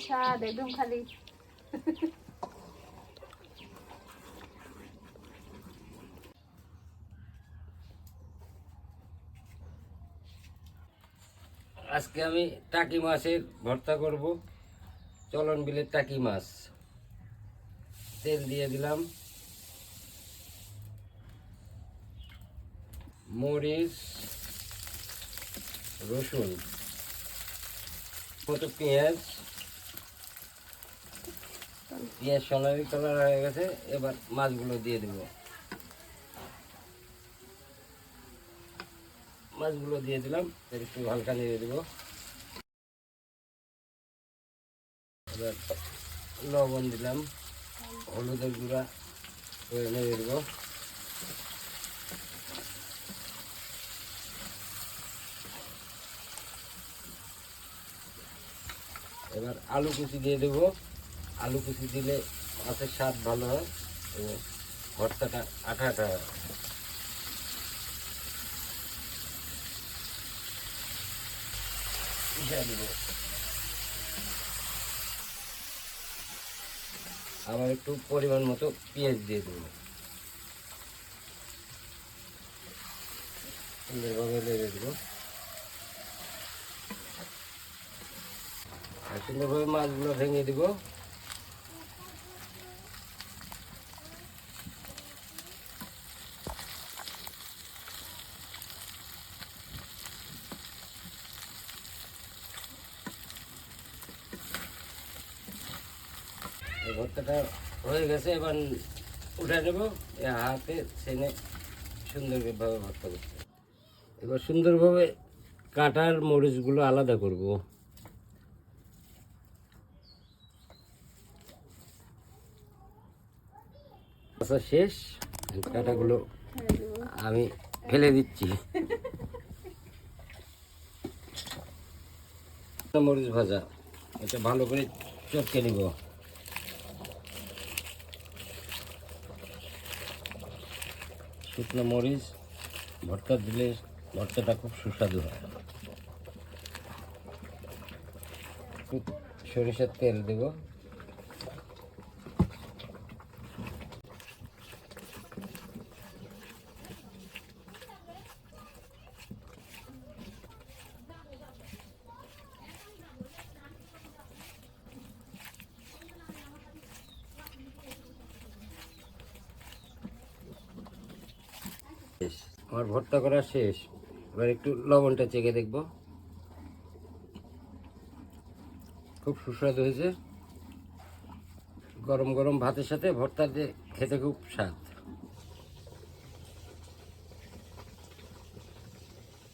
স্বাদ একদম খালি। আজকে আমি টাকি মাছের ভর্তা করব। চলন বিলের টাকি মাছ। তেল দিয়ে দিলাম, মরিচ, রসুন, কত পেঁয়াজ। পেঁয়াজ সোনালি কালার হয়ে গেছে, এবার মাছগুলো দিয়ে দেব। মাছগুলো দিয়ে দিলাম, একটু হালকা নেড়ে দেব। এবার লবণ দিলাম, হলুদের গুঁড়া করে নেড়ে দেব। এবার আলু কুচি দিয়ে দেব। আলু কুচি দিলে মাছের স্বাদ ভালো হয় এবং ভর্তাটা আঠা আঠা হয়। দেব আবার একটু পরিমাণ মতো পেঁয়াজ দিয়ে দেবো। সুন্দরভাবে লেগে দেবো। আর সুন্দরভাবে মাছগুলো ভেঙে দিব। এই ভর্তাটা হয়ে গেছে, এবার উঠে নেব। হাতে ছেনে সুন্দরভাবে ভর্তা করতে। এবার সুন্দরভাবে কাটার মরিচগুলো আলাদা করব। আচ্ছা, শেষ। কাটাগুলো আমি ফেলে দিচ্ছি। মরিচ ভাজা, এটা ভালো করে চটকে নিব। শুকনো মরিচ ভর্তা দিলে ভর্তাটা খুব সুস্বাদু হয়। সরিষার তেল দেব। আমার ভর্তা করা শেষ। এবার একটু লবণটা চেখে দেখব। খুব সুস্বাদু হয়েছে। গরম গরম ভাতের সাথে ভর্তা দিয়ে খেতে খুব স্বাদ।